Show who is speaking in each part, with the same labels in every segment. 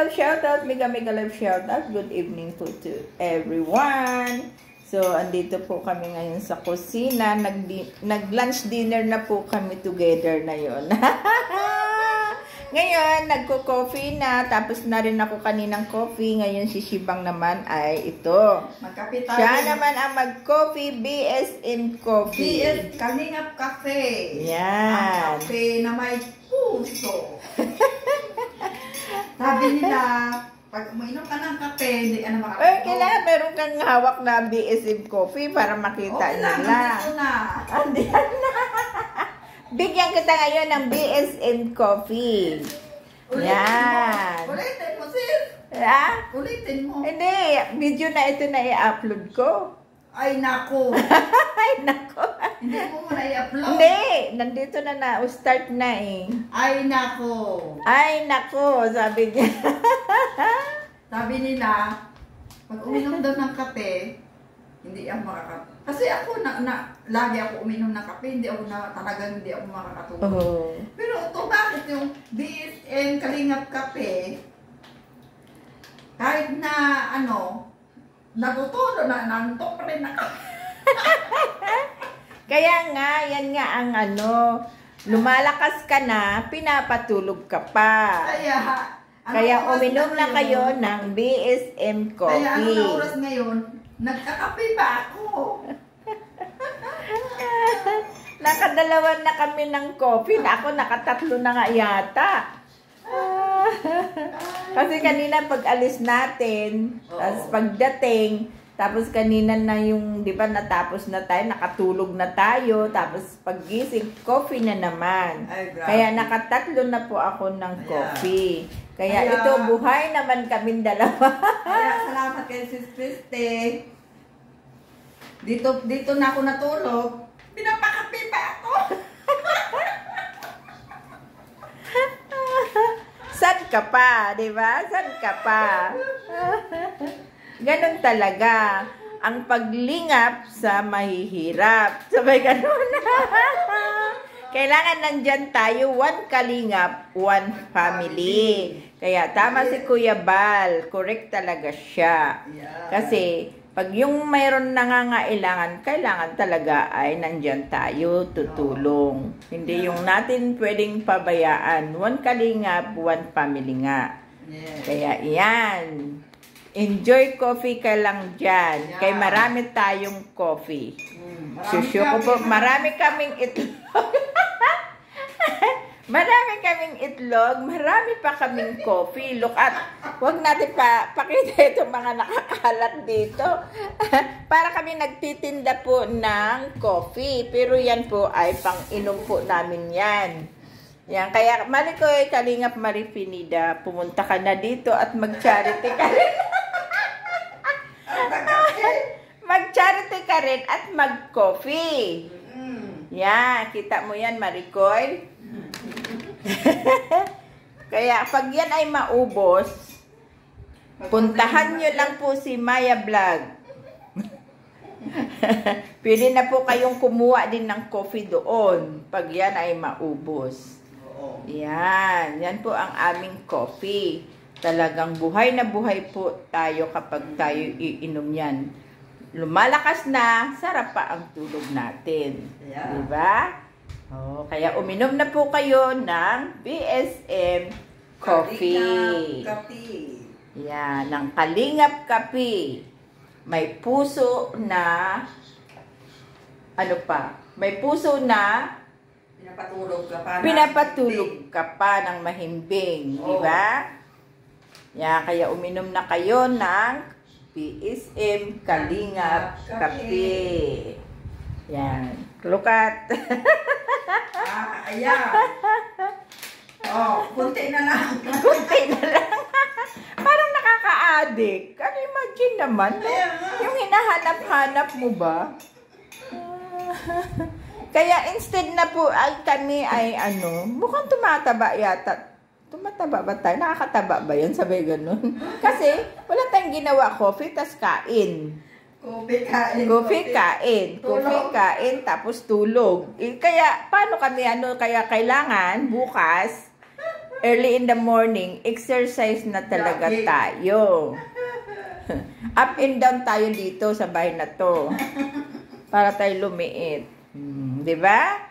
Speaker 1: shout out, mega love shout out. Good evening po to everyone. So, andito po kami ngayon sa kusina. Nag-lunch dinner na po kami together na yon. Ngayon, nagko-coffee na. Tapos na rin ako kaninang coffee. Ngayon, si Shibang naman ay ito.
Speaker 2: Magkape tayo.
Speaker 1: Siya naman ang mag-coffee, BSM Coffee.
Speaker 2: BS Kalingap Cafe.
Speaker 1: Yan.
Speaker 2: Ang cafe na may puso. Sabi nila, pag uminom ka ng kape, hindi ka na makakapito.
Speaker 1: Kailangan meron kang hawak na BSM Coffee para makita nila.
Speaker 2: Nandito na.
Speaker 1: Andiyan na. Bigyan kita ngayon ng BSM Coffee. Yan.
Speaker 2: Ulitin mo, sis.
Speaker 1: Ha?
Speaker 2: Ulitin mo.
Speaker 1: Hindi. Video na ito na i-upload ko.
Speaker 2: Ay, naku.
Speaker 1: Ay, nako.
Speaker 2: Hindi mo muna i-upload.
Speaker 1: Hindi. Nandito na. Start na eh.
Speaker 2: Ay, naku.
Speaker 1: Ay, nako. Sabi niya.
Speaker 2: Sabi nila, pag uminom daw ng kape, hindi ako makakatulog. Kasi ako, lagi ako uminom ng kape, hindi ako makakatulog.
Speaker 1: Oh.
Speaker 2: Pero ito, bakit yung BSM Kalingap Kape, kahit na natutulog na, nantok pa rin ako.
Speaker 1: Kaya nga, yan nga ang lumalakas ka na, pinapatulog ka pa. Kaya uminom na kayo ng BSM Coffee.
Speaker 2: Kaya anong oras ngayon, nagkakape ba ako?
Speaker 1: Nakadalawan na kami ng coffee. Ako nakatatlo na nga yata. Kasi kanina pag alis natin, tapos pagdating, tapos kanina na yung, di ba, natapos na tayo, nakatulog na tayo, tapos paggising, coffee na naman.
Speaker 2: Ay,
Speaker 1: kaya nakatatlo na po ako ng coffee. Kaya ito, buhay naman kaming dalawa.
Speaker 2: Kaya salamat kay Sis Christy. Dito na ako natulog. Pinapakape pa ako.
Speaker 1: Sad ka pa, di ba? Sad ka pa. Ganon talaga ang paglingap sa mahihirap. Sabay ganon. Kailangan nandyan tayo, one kalingap, one family. Kaya tama si Kuya Bal, correct talaga siya. Kasi pag yung mayroon nangangailangan, kailangan talaga ay nandyan tayo tutulong. Hindi yung natin pwedeng pabayaan. One kalingap, one family nga. Kaya iyan. Enjoy coffee ka lang dyan. Kaya marami tayong coffee. Susyo ko po, marami kaming itlog. Marami kaming itlog, marami pa kaming coffee. Look at, huwag natin pakita itong mga nakakalat dito. Para kami nagtitinda po ng coffee. Pero yan po ay pang-inom po namin yan. Yan, kaya Malikoy, Kalingap Marifinida, pumunta ka na dito at mag-charity ka rin. Mag-charity ka rin at mag-coffee. Yan, kita mo yan, Marikoy. Kaya pag yan ay maubos, puntahan nyo lang po si Maya Vlog. Pwede na po kayong kumuha din ng coffee doon pag yan ay maubos. Yan, yan po ang aming coffee. Talagang buhay na buhay po tayo kapag tayo iinom yan. Lumalakas na, sarap pa ang tulog natin. Diba? Kaya uminom na po kayo ng BSM Coffee. Yan, ng Kalingap Kape. May puso na, may puso na pinapatulog ka pa ng mahimbing. Diba? Yan, kaya uminom na kayo ng BSM Kalingap Kape. Yan. Look at.
Speaker 2: Ayan. Kunti na lang.
Speaker 1: Kunti na lang. Parang nakaka-addict. Imagine naman. Yung hinahanap-hanap mo ba? Kaya instead na po ay kami ay mukhang tumataba yata. Tumataba ba tayo? Nakakataba ba yun? Sabi ganun. Kasi wala tayong ginawa coffee, tas kain. Coffee kain, tapos tulog. Kaya, paano kami, kaya kailangan, bukas, early in the morning, exercise na talaga tayo. Up and down tayo dito sa bahay na to. Para tayo lumiit. Di ba?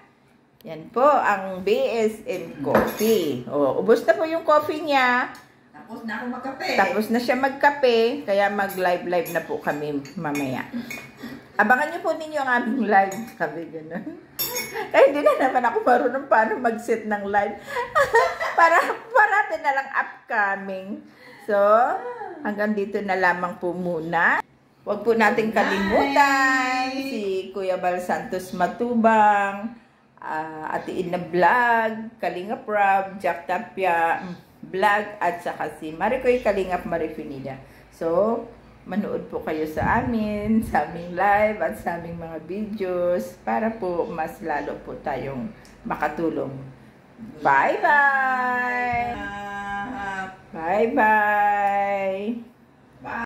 Speaker 1: Yan po ang BSM Coffee. O, ubos na po yung coffee niya.
Speaker 2: Tapos na ako magkape.
Speaker 1: Tapos na siya magkape. Kaya mag-live na po kami mamaya. Abangan niyo po ninyo ang aming live. Sabi gano'n. Kaya hindi na naman ako marunong paano mag-set ng live. Parati na lang upcoming. So, hanggang dito na lamang po muna. Huwag po natin kalimutan si Kuya Bal Santos Matubang, Ate Ina Vlog, Kalingap Rob, Jack Tapia Vlog, at saka si Maricoy Kalingap Marifinida. So, manood po kayo sa aming live at sa aming mga videos para po mas lalo po tayong makatulong. Bye-bye! Bye-bye!